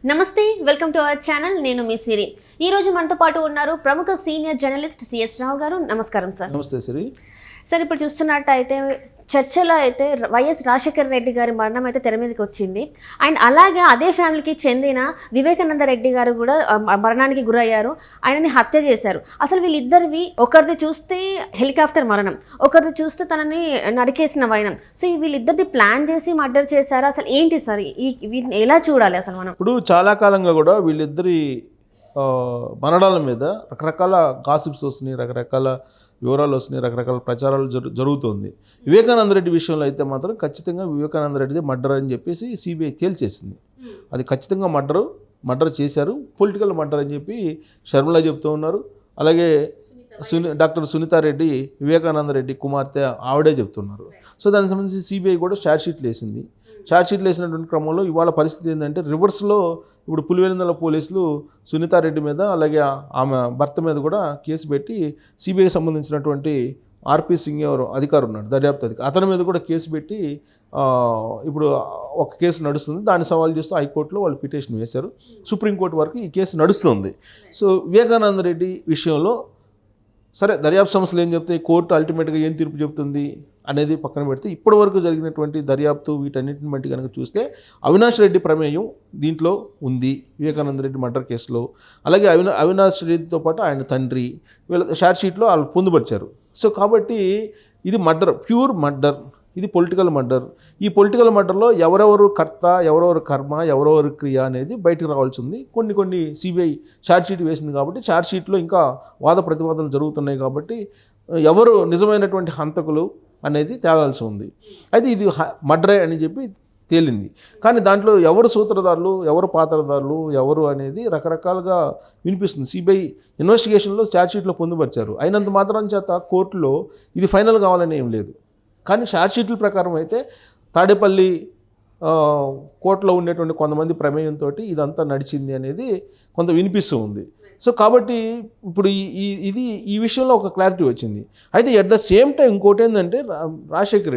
నమస్తే, welcome to our channel. నేను మీ సిరి. ఈ రోజు మనతో పాటు ఉన్నారు ప్రముఖ సీనియర్ జర్నలిస్ట్ సిఎస్ రావు గారు. నమస్కారం సార్. నమస్తే సిరి. సార్, ఇప్పుడు చూస్తున్నట్టయితే చర్చలో అయితే వైఎస్ రాజశేఖర రెడ్డి గారి మరణం అయితే తెర మీదకి వచ్చింది. అండ్ అలాగే అదే ఫ్యామిలీకి చెందిన వివేకానంద రెడ్డి గారు కూడా మరణానికి గురయ్యారు. ఆయనని హత్య చేశారు. అసలు వీళ్ళిద్దరివి ఒకరిది చూస్తే హెలికాప్టర్ మరణం, ఒకరిది చూస్తే తనని నరికేసిన వైనం. సో వీళ్ళిద్దరిది ప్లాన్ చేసి మర్డర్ చేశారు. అసలు ఏంటి సార్, వీటిని ఎలా చూడాలి అసలు మనం? ఇప్పుడు చాలా కాలంగా కూడా వీళ్ళిద్దరి మరణాల మీద రకరకాల గాసిప్స్ వస్తున్నాయి, రకరకాల వివరాలు వస్తున్నాయి, రకరకాల ప్రచారాలు జరుగుతుంది. వివేకానంద రెడ్డి విషయంలో అయితే మాత్రం ఖచ్చితంగా వివేకానంద రెడ్డిది మర్డర్ అని చెప్పేసి సిబిఐ తేల్చేసింది. అది ఖచ్చితంగా మర్డర్ చేశారు, పొలిటికల్ మర్డర్ అని చెప్పి షర్మిల చెప్తూ ఉన్నారు. అలాగే డాక్టర్ సునీతారెడ్డి వివేకానంద రెడ్డి కుమార్తె ఆవిడే చెప్తున్నారు. సో దానికి సంబంధించి సిబిఐ కూడా ఛార్జ్షీట్లు వేసింది. ఛార్జ్షీట్లు వేసినటువంటి క్రమంలో ఇవాళ పరిస్థితి ఏంటంటే రివర్స్లో ఇప్పుడు పులివెందుల పోలీసులు సునీతారెడ్డి మీద అలాగే ఆమె భర్త మీద కూడా కేసు పెట్టి సిబిఐకి సంబంధించినటువంటి ఆర్పి సింగ్ ఎవరు అధికారి ఉన్నాడు, దర్యాప్తు అధికారి, అతని మీద కూడా కేసు పెట్టి ఇప్పుడు ఒక కేసు నడుస్తుంది. దాన్ని సవాల్ చేస్తూ హైకోర్టులో వాళ్ళు పిటిషన్ వేశారు. సుప్రీంకోర్టు వరకు ఈ కేసు నడుస్తుంది. సో వివేకానంద రెడ్డి విషయంలో సరే దర్యాప్తు సంస్థలు ఏం చెప్తాయి, కోర్టు అల్టిమేట్గా ఏం తీర్పు చెప్తుంది అనేది పక్కన పెడితే ఇప్పటివరకు జరిగినటువంటి దర్యాప్తు వీటన్నిటిని బట్టి కనుక చూస్తే అవినాష్ రెడ్డి ప్రమేయం దీంట్లో ఉంది వివేకానంద రెడ్డి మర్డర్ కేసులో. అలాగే అవినాష్ రెడ్డితో పాటు ఆయన తండ్రి వీళ్ళ ఛార్జ్షీట్లో వాళ్ళు పొందుపరిచారు. సో కాబట్టి ఇది మర్డర్, ప్యూర్ మర్డర్, ఇది పొలిటికల్ మర్డర్. ఈ పొలిటికల్ మర్డర్లో ఎవరెవరు కర్త, ఎవరెవరు కర్మ, ఎవరెవరు క్రియ అనేది బయటకు రావాల్సి ఉంది. కొన్ని సిబిఐ ఛార్జ్షీట్ వేసింది కాబట్టి ఛార్జ్షీట్లో ఇంకా వాద ప్రతివాదనలు జరుగుతున్నాయి కాబట్టి ఎవరు నిజమైనటువంటి హంతకులు అనేది తేలాల్సి ఉంది. అయితే ఇది మర్డరే అని చెప్పి తేలింది. కానీ దాంట్లో ఎవరు సూత్రధారులు, ఎవరు పాత్రధారులు, ఎవరు అనేది రకరకాలుగా వినిపిస్తుంది. సిబిఐ ఇన్వెస్టిగేషన్లో ఛార్జ్షీట్లో పొందుపరిచారు. అయినంత మాత్రం చేత కోర్టులో ఇది ఫైనల్ కావాలని ఏం లేదు. కానీ ఛార్జ్షీట్ల ప్రకారం అయితే తాడేపల్లి కోర్టులో ఉండేటువంటి కొంతమంది ప్రమేయంతో ఇదంతా నడిచింది అనేది కొంత వినిపిస్తూ ఉంది. సో కాబట్టి ఇప్పుడు ఈ విషయంలో ఒక క్లారిటీ వచ్చింది. అయితే ఎట్ ద సేమ్ టైం ఇంకోటి ఏంటంటే రాజశేఖర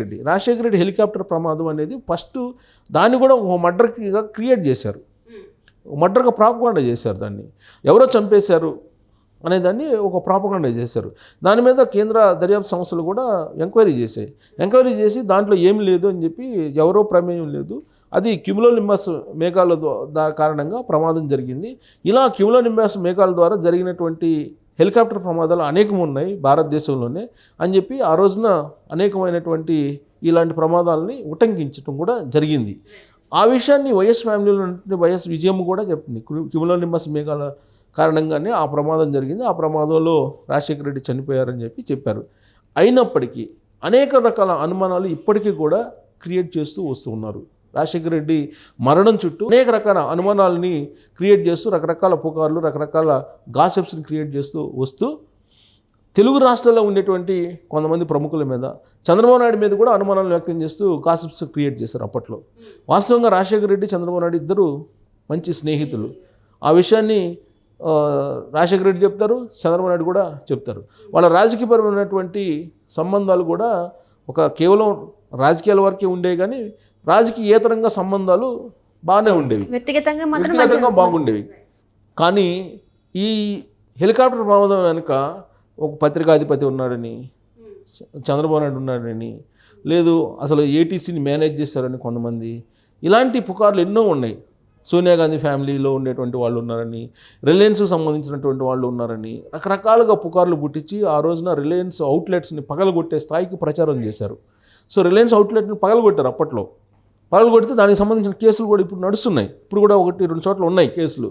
రెడ్డి హెలికాప్టర్ ప్రమాదం అనేది ఫస్ట్ దాన్ని కూడా ఒక మర్డర్గా క్రియేట్ చేశారు, మర్డర్గా ప్రాపగాండా చేశారు. దాన్ని ఎవరో చంపేశారు అనేదాన్ని ఒక ప్రాపగాండా చేశారు. దాని మీద కేంద్ర దర్యాప్తు సంస్థలు కూడా ఎంక్వైరీ చేసి దాంట్లో ఏమి లేదు అని చెప్పి ఎవరో ప్రమేయం లేదు, అది క్యుములోనింబస్ మేఘాల కారణంగా ప్రమాదం జరిగింది. ఇలా క్యుములోనింబస్ మేఘాల ద్వారా జరిగినటువంటి హెలికాప్టర్ ప్రమాదాలు అనేకం ఉన్నాయి భారతదేశంలోనే అని చెప్పి ఆ రోజున అనేకమైనటువంటి ఇలాంటి ప్రమాదాలని ఉటంకించడం కూడా జరిగింది. ఆ విషయాన్ని వైఎస్ ఫ్యామిలీలో వైఎస్ విజయమ్మ కూడా చెప్తుంది. క్యుములోనింబస్ మేఘాల కారణంగానే ఆ ప్రమాదం జరిగింది, ఆ ప్రమాదంలో రాజశేఖర రెడ్డి చనిపోయారని చెప్పారు. అయినప్పటికీ అనేక రకాల అనుమానాలు ఇప్పటికీ కూడా క్రియేట్ చేస్తూ వస్తూ ఉన్నారు. రాజశేఖర రెడ్డి మరణం చుట్టూ అనేక రకాల అనుమానాలని క్రియేట్ చేస్తూ రకరకాల పుకార్లు, రకరకాల గాసిప్స్ని క్రియేట్ చేస్తూ వస్తూ తెలుగు రాష్ట్రాల్లో ఉండేటువంటి కొంతమంది ప్రముఖుల మీద, చంద్రబాబు నాయుడు మీద కూడా అనుమానాలు వ్యక్తం చేస్తూ గాసిప్స్ క్రియేట్ చేశారు అప్పట్లో. వాస్తవంగా రాజశేఖర రెడ్డి, చంద్రబాబు నాయుడు ఇద్దరు మంచి స్నేహితులు. ఆ విషయాన్ని రాజశేఖర రెడ్డి చెప్తారు, చంద్రబాబు నాయుడు కూడా చెప్తారు. వాళ్ళ రాజకీయపరమైనటువంటి సంబంధాలు కూడా కేవలం రాజకీయాల వరకే ఉండేవి, కానీ రాజకీయేతరంగా సంబంధాలు బాగానే ఉండేవి, వ్యక్తిగతంగా బాగుండేవి. కానీ ఈ హెలికాప్టర్ ప్రమాదం వెనుక ఒక పత్రికాధిపతి ఉన్నాడని, చంద్రబాబు నాయుడు ఉన్నాడని, లేదు అసలు ఏటీసీని మేనేజ్ చేస్తారని కొంతమంది, ఇలాంటి పుకార్లు ఎన్నో ఉన్నాయి. సోనియా గాంధీ ఫ్యామిలీలో ఉండేటువంటి వాళ్ళు ఉన్నారని, రిలయన్స్కి సంబంధించినటువంటి వాళ్ళు ఉన్నారని రకరకాలుగా పుకార్లు పుట్టించి ఆ రోజున రిలయన్స్ అవుట్లెట్స్ని పగలగొట్టే స్థాయికి ప్రచారం చేశారు. సో రిలయన్స్ అవుట్లెట్ని పగలగొట్టారు. అప్పట్లో పగలగొడితే దానికి సంబంధించిన కేసులు కూడా ఇప్పుడు నడుస్తున్నాయి. ఇప్పుడు కూడా 1-2 చోట్ల ఉన్నాయి కేసులు.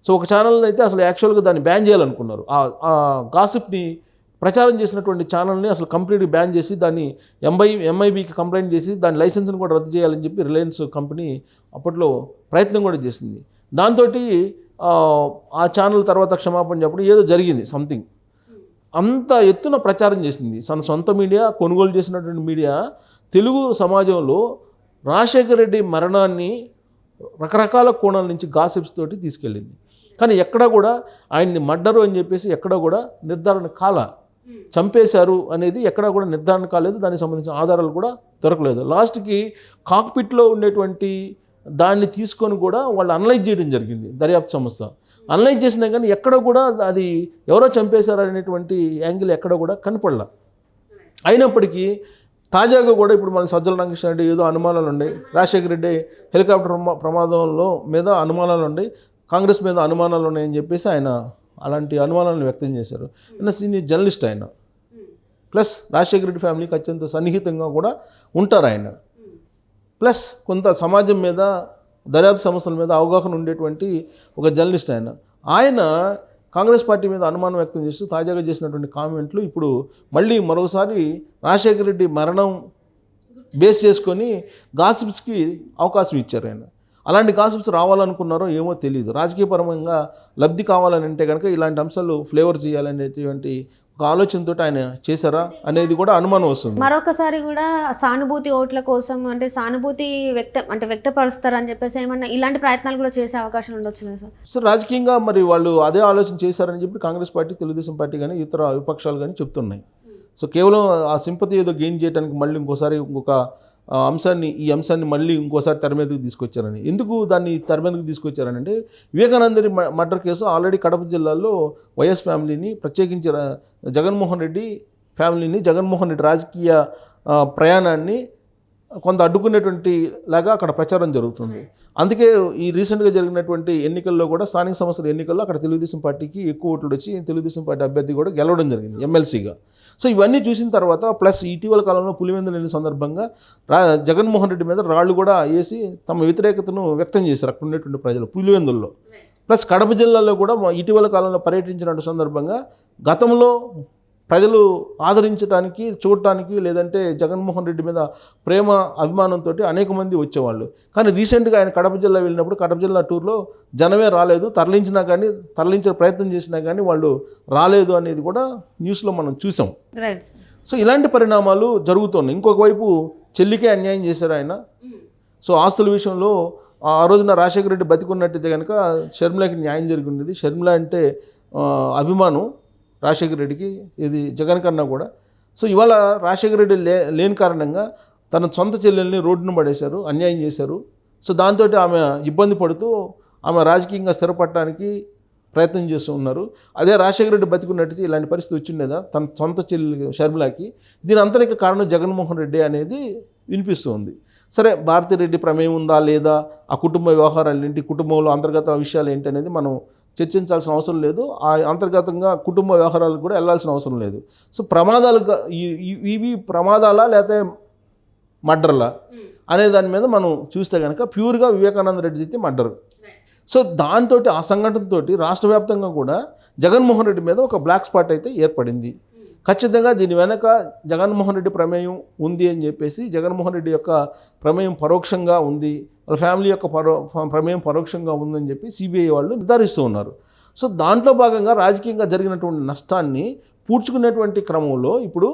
సో ఒక ఛానల్ని అయితే అసలు యాక్చువల్గా దాన్ని బ్యాన్ చేయాలనుకున్నారు. ఆ గాసిప్ని ప్రచారం చేసినటువంటి ఛానల్ని అసలు కంప్లీట్గా బ్యాన్ చేసి దాన్ని ఎంఐబికి కంప్లైంట్ చేసి దాని లైసెన్స్ని కూడా రద్దు చేయాలని చెప్పి రిలయన్స్ కంపెనీ అప్పట్లో ప్రయత్నం కూడా చేసింది. దాంతో ఆ ఛానల్ తర్వాత క్షమాపణ చెప్పడం ఏదో జరిగింది సంథింగ్. అంత ఎత్తున ప్రచారం చేసింది తన సొంత మీడియా, కొనుగోలు చేసినటువంటి మీడియా తెలుగు సమాజంలో రాజశేఖర రెడ్డి మరణాన్ని రకరకాల కోణాల నుంచి గాసిప్స్ తోటి తీసుకెళ్ళింది. కానీ ఎక్కడా కూడా ఆయన్ని మర్డరు అని చెప్పేసి ఎక్కడా కూడా నిర్ధారణ చంపేశారు అనేది ఎక్కడా కూడా నిర్ధారణ కాలేదు. దానికి సంబంధించిన ఆధారాలు కూడా దొరకలేదు. లాస్ట్కి కాక్పిట్లో ఉండేటువంటి దాన్ని తీసుకొని కూడా వాళ్ళు అనలైజ్ చేయడం జరిగింది దర్యాప్తు సంస్థ. అనలైజ్ చేసినా కానీ ఎక్కడ కూడా అది ఎవరో చంపేశారు అనేటువంటి యాంగిల్ ఎక్కడ కూడా కనపడలా. అయినప్పటికీ తాజాగా కూడా ఇప్పుడు మన సజ్జల రామకృష్ణారెడ్డి ఏదో అనుమానాలు ఉన్నాయి, రాజశేఖర రెడ్డి హెలికాప్టర్ ప్రమాదంలో మీద అనుమానాలు ఉన్నాయి, కాంగ్రెస్ మీద అనుమానాలు ఉన్నాయని చెప్పేసి ఆయన అలాంటి అనుమానాలను వ్యక్తం చేశారు. ఆయన సీనియర్ జర్నలిస్ట్ ఆయన, ప్లస్ రాజశేఖర రెడ్డి ఫ్యామిలీకి అత్యంత సన్నిహితంగా కూడా ఉంటారు ఆయన, ప్లస్ కొంత సమాజం మీద దర్యాప్తు సమస్యల మీద అవగాహన ఉండేటువంటి ఒక జర్నలిస్ట్ ఆయన. ఆయన కాంగ్రెస్ పార్టీ మీద అనుమానం వ్యక్తం చేస్తూ తాజాగా చేసినటువంటి కామెంట్లు ఇప్పుడు మళ్ళీ మరోసారి రాజశేఖర రెడ్డి మరణం బేస్ చేసుకొని గాసిప్స్కి అవకాశం ఇచ్చారు ఆయన. అలాంటి గాసిప్స్ రావాలనుకున్నారో ఏమో తెలియదు. రాజకీయపరంగా లబ్ధి కావాలని అంటే కనుక ఇలాంటి అంశాలు ఫ్లేవర్ చేయాలనేటువంటి ఒక ఆలోచనతో ఆయన చేశారా అనేది కూడా అనుమానం వస్తుంది. మరొకసారి కూడా సానుభూతి ఓట్ల కోసం అంటే సానుభూతి వ్యక్తపరుస్తారని చెప్పేసి ఏమన్నా ఇలాంటి ప్రయత్నాలు కూడా చేసే అవకాశాలు ఉండొచ్చు కదా సార్? సో రాజకీయంగా మరి వాళ్ళు అదే ఆలోచన చేశారని చెప్పి కాంగ్రెస్ పార్టీ, తెలుగుదేశం పార్టీ కానీ ఇతర విపక్షాలు కానీ చెప్తున్నాయి. సో కేవలం ఆ సింపతి ఏదో గెయిన్ చేయడానికి మళ్ళీ ఇంకొక ఈ అంశాన్ని మళ్ళీ ఇంకోసారి తెర మీదకి తీసుకొచ్చారని. ఎందుకు దాన్ని తెర మీదకి తీసుకొచ్చారని అంటే, వివేకానందరి మర్డర్ కేసు ఆల్రెడీ కడప జిల్లాలో వైఎస్ ఫ్యామిలీని, ప్రత్యేకించి జగన్మోహన్ రెడ్డి ఫ్యామిలీని, జగన్మోహన్ రెడ్డి రాజకీయ ప్రయాణాన్ని కొంత అడ్డుకునేటువంటి లాగా అక్కడ ప్రచారం జరుగుతుంది. అందుకే ఈ రీసెంట్గా జరిగినటువంటి ఎన్నికల్లో కూడా, స్థానిక సంస్థల ఎన్నికల్లో అక్కడ తెలుగుదేశం పార్టీకి ఎక్కువ ఓట్లు వచ్చి తెలుగుదేశం పార్టీ అభ్యర్థి కూడా గెలవడం జరిగింది ఎమ్మెల్సీగా. సో ఇవన్నీ చూసిన తర్వాత ప్లస్ ఇటీవల కాలంలో పులివెందుల ఎన్నికల సందర్భంగా జగన్మోహన్ రెడ్డి మీద రాళ్ళు కూడా వేసి తమ వ్యతిరేకతను వ్యక్తం చేశారు అక్కడ ఉండేటువంటి ప్రజలు పులివెందుల్లో. ప్లస్ కడప జిల్లాలో కూడా ఇటీవల కాలంలో పర్యటించినటువంటి సందర్భంగా గతంలో ప్రజలు ఆదరించడానికి, చూడటానికి, లేదంటే జగన్మోహన్ రెడ్డి మీద ప్రేమ అభిమానంతో అనేక మంది వచ్చేవాళ్ళు. కానీ రీసెంట్గా ఆయన కడప జిల్లా వెళ్ళినప్పుడు కడప జిల్లా టూర్లో జనమే రాలేదు, తరలించే ప్రయత్నం చేసినా కానీ వాళ్ళు రాలేదు అనేది కూడా న్యూస్లో మనం చూసాం. సో ఇలాంటి పరిణామాలు జరుగుతున్నాయి. ఇంకొక వైపు చెల్లికే అన్యాయం చేశారు ఆయన. సో ఆస్తుల విషయంలో ఆ రోజున రాజశేఖర రెడ్డి బతికున్నట్టయితే కనుక షర్మిలకి న్యాయం జరిగి ఉండేది. షర్మిల అంటే అభిమానం రాజశేఖర రెడ్డికి, ఇది జగన్ కన్నా కూడా. సో ఇవాళ రాజశేఖర రెడ్డి లేని కారణంగా తన సొంత చెల్లెల్ని రోడ్డును పడేశారు, అన్యాయం చేశారు. సో దాంతో ఆమె ఇబ్బంది పడుతూ ఆమె రాజకీయంగా స్థిరపడటానికి ప్రయత్నం చేస్తూ ఉన్నారు. అదే రాజశేఖర రెడ్డి బతికున్నట్టయితే ఇలాంటి పరిస్థితి వచ్చిండేదా తన సొంత చెల్లెలు షర్మిలకి? దీని అంతరిక కారణం జగన్మోహన్ రెడ్డి అనేది వినిపిస్తుంది. సరే, భారతిరెడ్డి ప్రమేయం ఉందా లేదా, ఆ కుటుంబ వ్యవహారాలు ఏంటి, కుటుంబంలో అంతర్గత విషయాలు ఏంటి అనేది మనం చర్చించాల్సిన అవసరం లేదు. ఆ అంతర్గతంగా కుటుంబ వ్యవహారాలకు కూడా వెళ్ళాల్సిన అవసరం లేదు. సో ప్రమాదాలుగా ఇవి ప్రమాదాలా లేకపోతే మర్డర్లా అనే దాని మీద మనం చూస్తే కనుక ప్యూర్గా వివేకానంద రెడ్డి అయితే మర్డర్. సో దాంతో, ఆ సంఘటనతో రాష్ట్ర వ్యాప్తంగా కూడా జగన్మోహన్ రెడ్డి మీద ఒక బ్లాక్ స్పాట్ అయితే ఏర్పడింది. ఖచ్చితంగా దీని వెనక జగన్మోహన్ రెడ్డి ప్రమేయం ఉంది అని చెప్పేసి, జగన్మోహన్ రెడ్డి యొక్క ప్రమేయం పరోక్షంగా ఉంది, వాళ్ళ ఫ్యామిలీ యొక్క ప్రమేయం పరోక్షంగా ఉందని చెప్పి సిబిఐ వాళ్ళు నిర్ధారిస్తూ ఉన్నారు. సో దాంట్లో భాగంగా రాజకీయంగా జరిగినటువంటి నష్టాన్ని పూడ్చుకునేటువంటి క్రమంలో ఇప్పుడు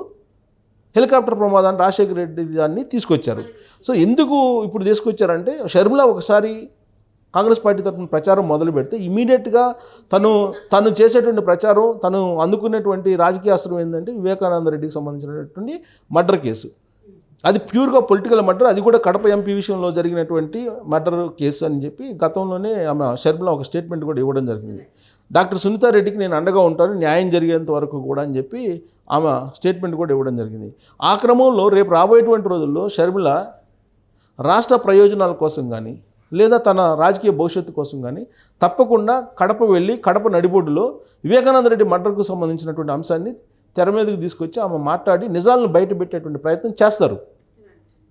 హెలికాప్టర్ ప్రమాదాన్ని రాజశేఖర రెడ్డి దాన్ని తీసుకొచ్చారు. సో ఎందుకు ఇప్పుడు తీసుకొచ్చారంటే, షర్మిల ఒకసారి కాంగ్రెస్ పార్టీ తరఫున ప్రచారం మొదలు పెడితే ఇమీడియట్గా తను చేసేటువంటి ప్రచారం, తను అందుకునేటువంటి రాజకీయ అస్త్రం ఏంటంటే వివేకానంద రెడ్డికి సంబంధించినటువంటి మర్డర్ కేసు. అది ప్యూర్గా పొలిటికల్ మర్డర్, అది కూడా కడప ఎంపీ విషయంలో జరిగినటువంటి మర్డర్ కేసు అని చెప్పి గతంలోనే ఆమె షర్మిల ఒక స్టేట్మెంట్ కూడా ఇవ్వడం జరిగింది. డాక్టర్ సునీతారెడ్డికి నేను అండగా ఉంటాను న్యాయం జరిగేంత వరకు కూడా అని చెప్పి ఆమె స్టేట్మెంట్ కూడా ఇవ్వడం జరిగింది. ఆ క్రమంలో రేపు రాబోయేటువంటి రోజుల్లో షర్మిల రాష్ట్ర ప్రయోజనాల కోసం కానీ లేదా తన రాజకీయ భవిష్యత్తు కోసం కానీ తప్పకుండా కడప వెళ్ళి కడప నడిబొడ్డులో వివేకానంద రెడ్డి మర్డర్కు సంబంధించినటువంటి అంశాన్ని తెర మీదకి తీసుకొచ్చి ఆమె మాట్లాడి నిజాలను బయట పెట్టేటువంటి ప్రయత్నం చేస్తారు.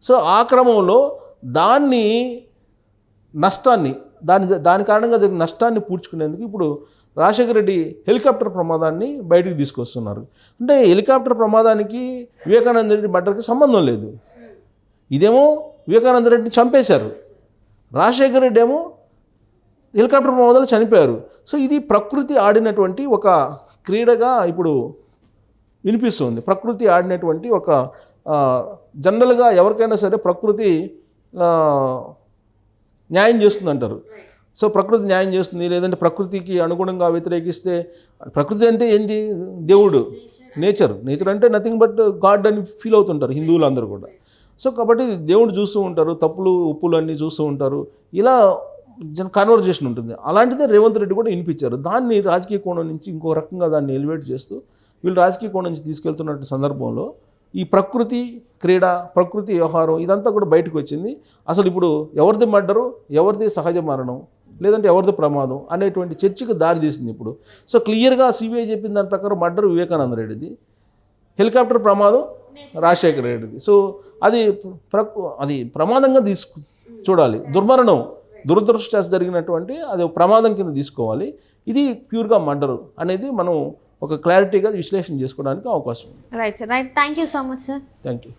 సో ఆ క్రమంలో దాని కారణంగా జరిగిన నష్టాన్ని పూడ్చుకునేందుకు ఇప్పుడు రాజశేఖర రెడ్డి హెలికాప్టర్ ప్రమాదాన్ని బయటకు తీసుకొస్తున్నారు. అంటే హెలికాప్టర్ ప్రమాదానికి వివేకానంద రెడ్డి మర్డర్కి సంబంధం లేదు. ఇదేమో వివేకానంద రెడ్డిని చంపేశారు, రాజశేఖర రెడ్డి ఏమో హెలికాప్టర్ ప్రమాదాలు చనిపోయారు. సో ఇది ప్రకృతి ఆడినటువంటి ఒక క్రీడగా ఇప్పుడు వినిపిస్తుంది. ప్రకృతి ఆడినటువంటి ఒక జనరల్గా ఎవరికైనా సరే ప్రకృతి న్యాయం చేస్తుంది అంటారు. సో ప్రకృతి న్యాయం చేస్తుంది, లేదంటే ప్రకృతికి అనుగుణంగా వ్యతిరేకిస్తే, ప్రకృతి అంటే ఏంటి? దేవుడు, నేచర్ అంటే నథింగ్ బట్ గాడ్ అని ఫీల్ అవుతుంటారు హిందువులు అందరూ కూడా. సో కాబట్టి దేవుడు చూస్తూ ఉంటారు, తప్పులు ఉప్పులు అన్నీ చూస్తూ ఉంటారు, ఇలా కన్వర్జేషన్ ఉంటుంది. అలాంటిదే రేవంత్ రెడ్డి కూడా వినిపించారు. దాన్ని రాజకీయ కోణం నుంచి ఇంకో రకంగా దాన్ని ఎలివేట్ చేస్తూ వీళ్ళు రాజకీయ కోణం నుంచి తీసుకెళ్తున్న సందర్భంలో ఈ ప్రకృతి క్రీడ, ప్రకృతి వ్యవహారం ఇదంతా కూడా బయటకు వచ్చింది. అసలు ఇప్పుడు ఎవరిది మర్డరు, ఎవరిది సహజ మరణం, లేదంటే ఎవరిది ప్రమాదం అనేటువంటి చర్చకు దారి తీసింది ఇప్పుడు. సో క్లియర్గా సిబిఐ చెప్పిన దాని ప్రకారం మర్డర్ వివేకానంద రెడ్డిది, హెలికాప్టర్ ప్రమాదం రాజశేఖర రెడ్డిది. సో అది అది ప్రమాదంగా చూడాలి. దుర్మరణం, దురదృష్టం జరిగినటువంటి అది ప్రమాదం కింద తీసుకోవాలి. ఇది ప్యూర్గా మర్డర్ అనేది మనం ఒక క్లారిటీగా విశ్లేషణ చేసుకోవడానికి అవకాశం ఉంది. Right sir, right. Thank you so much sir. Thank you.